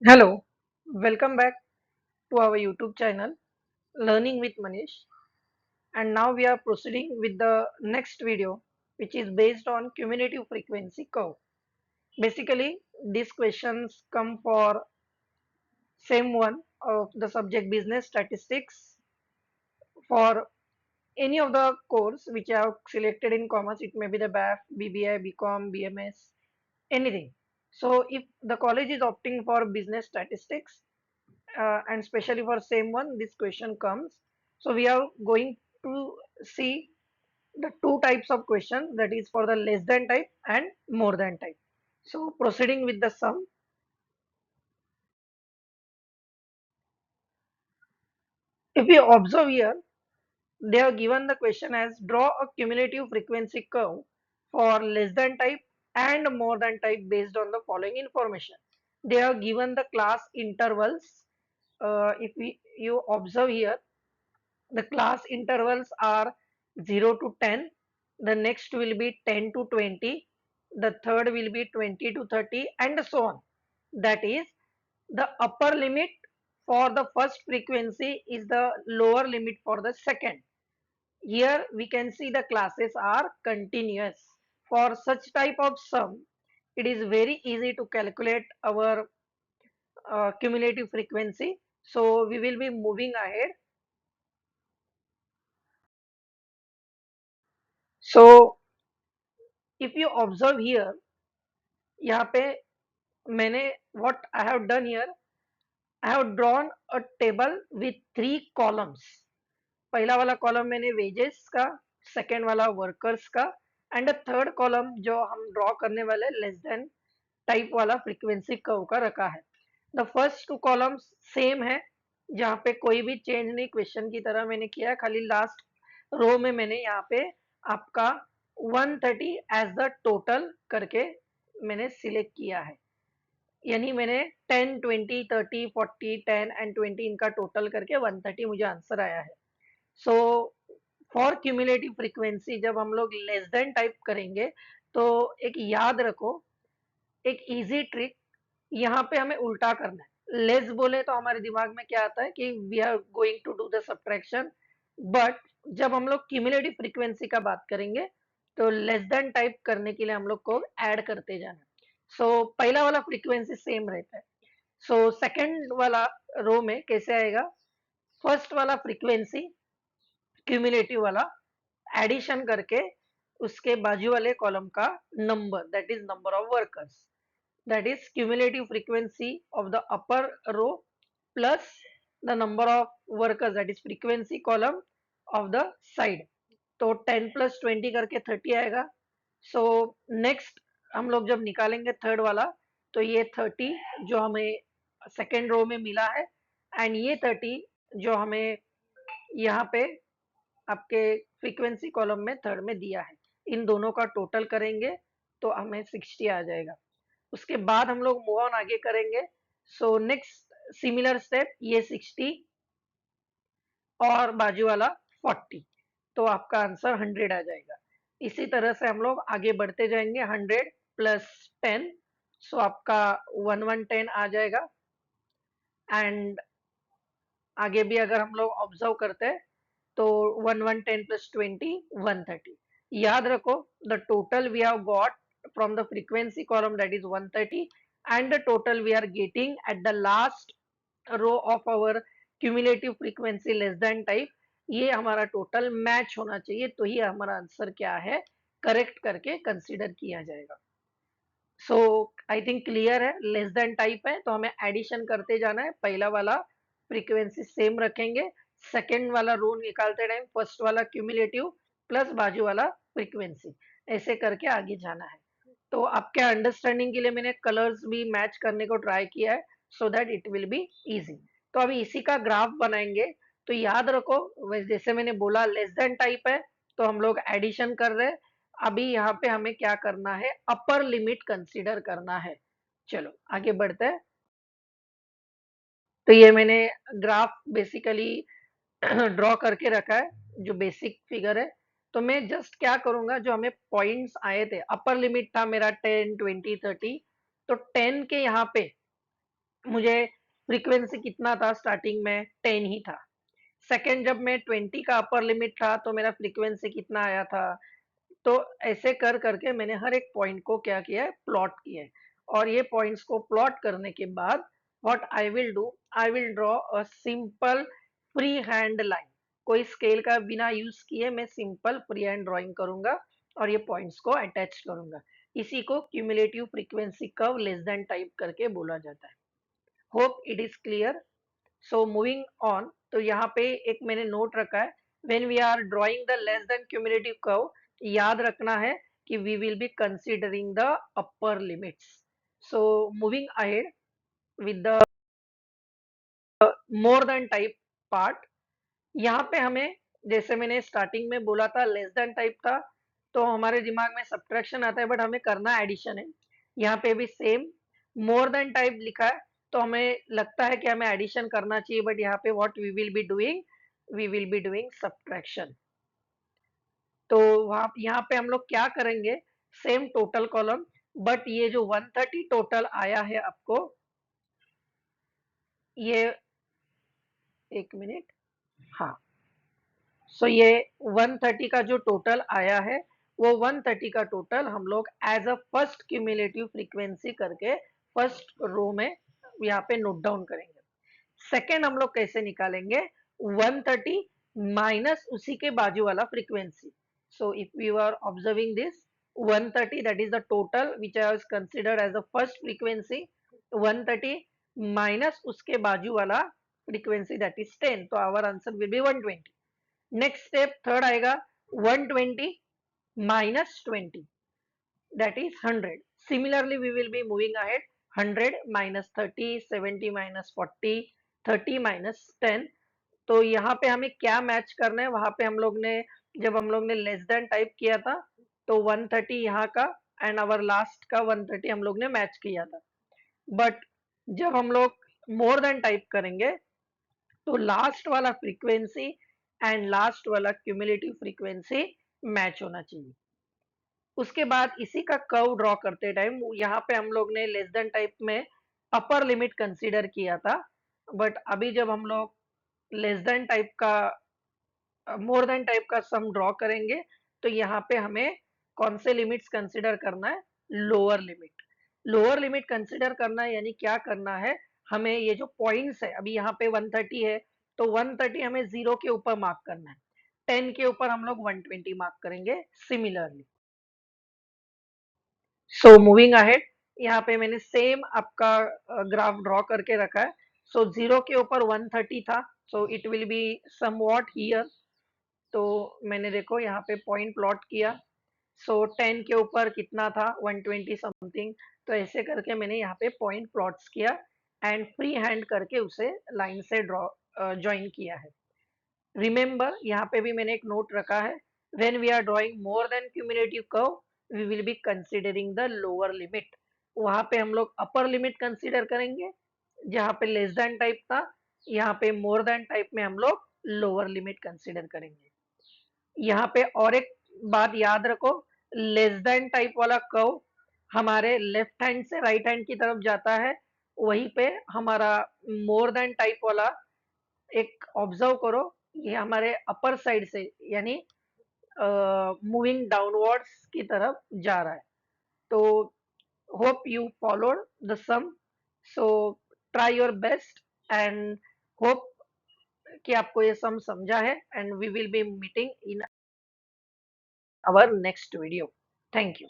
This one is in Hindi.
Hello, welcome back to our YouTube channel Learning with Manish, and now we are proceeding with the next video which is based on cumulative frequency curve. Basically, these questions come for same one of the subject business statistics for any of the course which I have selected in commerce. It may be the BAF, BBI, BCom, BMS, anything. So if the college is opting for business statistics, and especially for same one this question comes, so we are going to see the two types of question, that is for the less than type and more than type. So proceeding with the sum, if you observe here, they have given the question as draw a cumulative frequency curve for less than type and more than type based on the following information. They have given the class intervals. If you observe here, the class intervals are 0 to 10, the next will be 10 to 20, the third will be 20 to 30, and so on. That is, the upper limit for the first frequency is the lower limit for the second. Here we can see the classes are continuous. For such type of sum, it is very easy to calculate our cumulative frequency. So we will be moving ahead. So if you observe here, यहाँ पे मैंने what I have done here, I have drawn a table with 3 columns. पहला वाला कॉलम मैंने वेजेस का, सेकेंड वाला वर्कर्स का, एंड थर्ड कॉलम जो हम ड्रॉ करने वाले लेस देन टाइप वाला फ्रीक्वेंसी कर्व का रखा है. द फर्स्ट 2 कॉलम्स सेम है, जहाँ पे कोई भी चेंज नहीं, क्वेश्चन की तरह मैंने किया, खाली लास्ट रो में मैंने यहाँ पे आपका 130 एज द टोटल करके मैंने सिलेक्ट किया है. यानी मैंने 10, 20, 30, 40, 10 एंड 20 इनका टोटल करके 130 मुझे आंसर आया है. सो फॉर क्यूमुलेटिव फ्रीक्वेंसी जब हम लोग लेस देन टाइप करेंगे, तो एक याद रखो, एक इजी ट्रिक, यहाँ पे हमें उल्टा करना है. लेस बोले तो हमारे दिमाग में क्या आता है कि we are going to do the subtraction, but जब हम लोग क्यूमुलेटिव फ्रीक्वेंसी का बात करेंगे तो लेस देन टाइप करने के लिए हम लोग को ऐड करते जाना है. सो पहला वाला फ्रीक्वेंसी सेम रहता है. सो सेकंड वाला रो में कैसे आएगा, फर्स्ट वाला फ्रीक्वेंसी क्यूमुलेटिव वाला एडिशन करके उसके बाजू वाले कॉलम का number, that is number of workers, that is cumulative frequency of the upper row plus the number of workers, that is frequency column of the side. तो 10 प्लस 20 करके 30 आएगा. सो नेक्स्ट हम लोग जब निकालेंगे थर्ड वाला, तो ये 30 जो हमें सेकेंड रो में मिला है, एंड ये 30 जो हमें यहाँ पे आपके फ्रीक्वेंसी कॉलम में थर्ड में दिया है, इन दोनों का टोटल करेंगे तो हमें 60 आ जाएगा. उसके बाद हम लोग मूव ऑन आगे करेंगे. सो नेक्स्ट सिमिलर स्टेप, ये 60 और बाजू वाला 40, तो आपका आंसर 100 आ जाएगा. इसी तरह से हम लोग आगे बढ़ते जाएंगे, 100 प्लस 10, सो आपका 1110 आ जाएगा. एंड आगे भी अगर हम लोग ऑब्जर्व करते हैं तो 1110 प्लस 20 130. याद रखो, the total we have got from the frequency column, that is 130, and the total we are getting at the last row of our cumulative frequency less than type, ये हमारा टोटल मैच होना चाहिए, तो ही हमारा आंसर क्या है करेक्ट करके कंसीडर किया जाएगा. सो आई थिंक क्लियर है. लेस देन टाइप है तो हमें एडिशन करते जाना है. पहला वाला फ्रीक्वेंसी सेम रखेंगे, सेकेंड वाला रो निकालते टाइम फर्स्ट वाला क्यूमुलेटिव प्लस बाजू वाला फ्रीक्वेंसी, ऐसे करके आगे जाना है. तो आपके अंडरस्टैंडिंग के लिए मैंने कलर्स भी मैच करने को ट्राई किया है, so that it will be easy. तो अभी इसी का ग्राफ बनाएंगे. तो याद रखो, जैसे मैंने बोला लेस देन टाइप है तो हम लोग एडिशन कर रहे हैं. अभी यहाँ पे हमें क्या करना है, अपर लिमिट कंसीडर करना है. चलो आगे बढ़ते हैं. तो ये मैंने ग्राफ बेसिकली ड्रॉ करके रखा है, जो बेसिक फिगर है. तो मैं जस्ट क्या करूंगा, जो हमें पॉइंट्स आए थे, अपर लिमिट था मेरा 10, 20, 30, तो 10 के यहाँ पे मुझे फ्रीक्वेंसी कितना था स्टार्टिंग में, 10 ही था। सेकंड जब मैं 20 का अपर लिमिट था तो मेरा फ्रीक्वेंसी कितना आया था। तो ऐसे कर करके मैंने हर एक पॉइंट को क्या किया है, प्लॉट किया है। और ये पॉइंट्स को प्लॉट करने के बाद what I will do, I will draw a simple free hand line. कोई स्केल का बिना यूज किए मैं सिंपल फ्री हैंड ड्राइंग करूंगा और ये पॉइंट्स को अटैच करूंगा। इसी को cumulative frequency curve less than type करके बोला जाता है। Hope it is clear. So moving on, तो यहाँ पे एक मैंने नोट रखा है, when we are drawing the less than cumulative curve, याद रखना है कि we will be considering the upper limits. So moving ahead with the more than type part. यहाँ पे हमें, जैसे मैंने स्टार्टिंग में बोला था लेस देन टाइप था, तो हमारे दिमाग में सब्ट्रैक्शन आता है, बट हमें करना एडिशन है। यहाँ पे भी सेम मोर देन टाइप लिखा है, तो हमें लगता है कि हमें एडिशन करना चाहिए, बट यहाँ पे what we will be doing, we will be doing subtraction. तो वहाँ यहाँ पे हम लोग क्या करेंगे, सेम टोटल कॉलम, बट ये जो 130 टोटल आया है आपको, ये एक मिनट, हाँ। सो ये 130 का जो टोटल आया है, वो 130 का टोटल हम लोग as a first cumulative frequency करके फर्स्ट रो में यहाँ पे नोट डाउन करेंगे। सेकेंड हम लोग कैसे निकालेंगे, 130 माइनस उसी के बाजू वाला frequency. So if you are observing this 130, that is the total which I was considered as the first frequency. 130 minus उसके बाजू वाला फ्रीक्वेंसी दैट इज 10, तो our answer will be 120। Next step third आएगा, 120 minus 20, that is 100. Similarly, we will be moving ahead, 100 minus 30, 70 minus 40, 30 minus 10। तो यहाँ पे हमें क्या मैच करना है, वहां पे हम लोग ने, जब हम लोग ने लेस देन टाइप किया था तो 130 यहाँ का एंड आवर लास्ट का 130 हम लोग ने मैच किया था। बट जब हम लोग मोर देन टाइप करेंगे तो लास्ट वाला फ्रीक्वेंसी एंड लास्ट वाला क्यूमुलेटिव फ्रीक्वेंसी मैच होना चाहिए। उसके बाद इसी का कर्व ड्रॉ करते टाइम यहाँ पे हम लोग ने लेस देन टाइप में अपर लिमिट कंसीडर किया था, बट अभी जब हम लोग लेस देन टाइप का मोर देन टाइप का सम ड्रॉ करेंगे तो यहाँ पे हमें कौन से लिमिट्स कंसीडर करना है, lower limit. Lower limit consider करना है यानी क्या करना है, हमें ये जो पॉइंट्स है, अभी यहाँ पे 130 है, तो 130 हमें 0 के ऊपर मार्क करना है, 10 के ऊपर हम लोग 120 मार्क करेंगे सिमिलरली। सो मूविंग अहेड, यहाँ पे मैंने सेम आपका ग्राफ ड्रॉ करके रखा है। सो 0 के ऊपर 130 था, so it will be somewhat here. तो मैंने देखो यहाँ पे पॉइंट प्लॉट किया। सो 10 के ऊपर कितना था, 120 समथिंग। तो ऐसे करके मैंने यहाँ पे पॉइंट प्लॉट्स किया एंड फ्री हैंड करके उसे लाइन से ड्रॉ ज्वाइन किया है। रिमेंबर, यहाँ पे भी मैंने एक नोट रखा है, when we are drawing more than cumulative curve we will be considering the lower limit. वहां पे हम लोग अपर लिमिट कंसीडर करेंगे, जहाँ पे लेस देन टाइप था, यहाँ पे मोर देन टाइप में हम लोग लोअर लिमिट कंसीडर करेंगे। यहाँ पे और एक बात याद रखो, लेस देन टाइप वाला कर्व हमारे लेफ्ट हैंड से राइट हैंड की तरफ जाता है, वहीं पे हमारा मोर देन टाइप वाला, एक ऑब्जर्व करो, ये हमारे अपर साइड से यानी मूविंग डाउनवर्ड्स की तरफ जा रहा है। तो hope you followed the sum. So try your best and hope कि आपको ये सम समझा है and we will be meeting in our next video. Thank you.